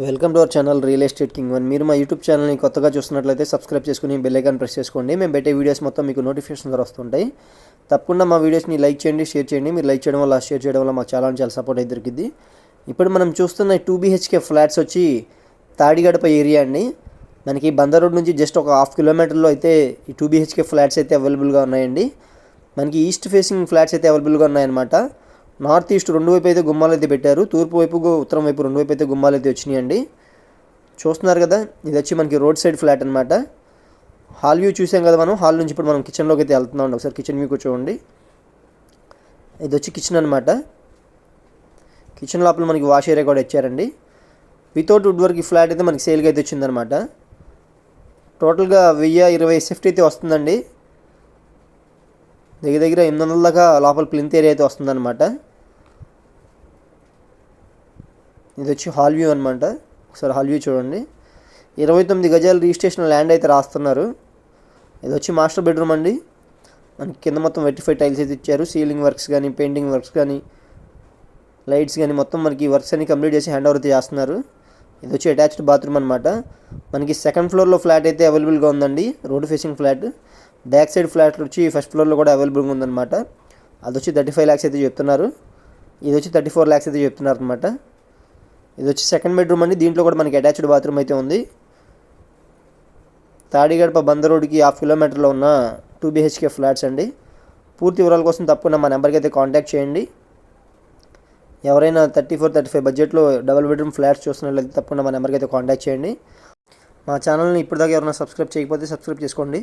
Welcome to our channel real estate king one. మీరు మా YouTube ఛానల్ని కొత్తగా చూస్తున్నట్లయితే సబ్స్క్రైబ్ చేసుకుని బెల్ ఐకాన్ ప్రెస్ చేసుకోండి. మేము పెట్టే వీడియోస్ మొత్తం మీకు నోటిఫికేషన్ ద్వారా వస్తుంటాయి. తప్పకుండా మా వీడియోస్ని లైక్ చేయండి, షేర్ చేయండి. మీరు లైక్ చేయడం వల్ల, షేర్ చేయడం వల్ల మాకు చాలా సపోర్ట్ అయితే దొరికింది. ఇప్పుడు మనం చూస్తున్న 2 BHK ఫ్లాట్స్ వచ్చి తాడిగడప ఏరియా అండి. మనకి బందర్ రోడ్ నుంచి జస్ట్ ఒక 1/2 కిలోమీటర్లో అయితే ఈ 2 BHK ఫ్లాట్స్ అయితే అవైలబుల్గా ఉన్నాయండి. మనకి ఈస్ట్ ఫేసింగ్ ఫ్లాట్స్ అయితే అవైలబుల్గా ఉన్నాయన్నమాట. నార్త్ ఈస్ట్ రెండు వైపు అయితే గుమ్మాలు అయితే పెట్టారు. తూర్పు వైపు ఉత్తరం వైపు రెండు వైపు అయితే గుమ్మాలు అయితే వచ్చినాయండి. చూస్తున్నారు కదా, ఇది వచ్చి మనకి రోడ్ సైడ్ ఫ్లాట్ అనమాట. హాల్ వ్యూ చూసాం కదా మనం. హాల్ నుంచి ఇప్పుడు మనం కిచెన్లోకి అయితే వెళ్తున్నాం. ఒకసారి కిచెన్ వ్యూ చూడండి. ఇది వచ్చి కిచెన్ అనమాట. కిచెన్ లోపల మనకి వాష్ ఏరియా కూడా ఇచ్చారండి. వితౌట్ వుడ్ వర్క్ ఈ ఫ్లాట్ అయితే మనకి సేల్గా అయితే వచ్చిందనమాట. టోటల్గా 1020 SFT అయితే వస్తుందండి. దగ్గర 800 దాకా లోపల ప్లింత్ ఏరియా అయితే వస్తుందన్నమాట. ఇది వచ్చి హాల్ వ్యూ అనమాట. ఒకసారి హాల్ వ్యూ చూడండి. 29 గజాలు రిజిస్ట్రేషన్ ల్యాండ్ అయితే రాస్తున్నారు. ఇది వచ్చి మాస్టర్ బెడ్రూమ్ అండి. మనకి కింద మొత్తం వెట్టిఫైడ్ టైల్స్ అయితే ఇచ్చారు. సీలింగ్ వర్క్స్ కానీ, పెయింటింగ్ వర్క్స్ కానీ, లైట్స్ కానీ మొత్తం మనకి వర్క్స్ అన్ని కంప్లీట్ చేసి హ్యాండ్ ఓవర్ అయితే చేస్తున్నారు. ఇది వచ్చి అటాచ్డ్ బాత్రూమ్ అనమాట. మనకి సెకండ్ ఫ్లోర్లో ఫ్లాట్ అయితే అవైలబుల్గా ఉందండి. Road facing flat. Back side flat వచ్చి ఫస్ట్ ఫ్లోర్లో కూడా అవైలబుల్గా ఉందన్నమాట. అది వచ్చి 35 lakhs అయితే చెప్తున్నారు. ఇది వచ్చి 34 lakhs అయితే చెప్తున్నారు అనమాట. ఇది వచ్చి సెకండ్ బెడ్రూమ్ అండి. దీంట్లో కూడా మనకి అటాచ్డ్ బాత్రూమ్ అయితే ఉంది. తాడిగడప బందర్ రోడ్కి 1/2 కిలోమీటర్లో ఉన్న 2 BHK ఫ్లాట్స్ అండి. పూర్తి వివరాల కోసం తప్పకుండా మా నెంబర్కి అయితే కాంటాక్ట్ చేయండి. ఎవరైనా 34-35 బడ్జెట్లో డబుల్ బెడ్రూమ్ ఫ్లాట్స్ చూస్తున్నట్లయితే తప్పకుండా మా నెంబర్కి అయితే కాంటాక్ట్ చేయండి. మా ఛానల్ని ఇప్పటిదాకా ఎవరైనా సబ్స్క్రైబ్ చేయకపోతే సబ్స్క్రైబ్ చేసుకోండి.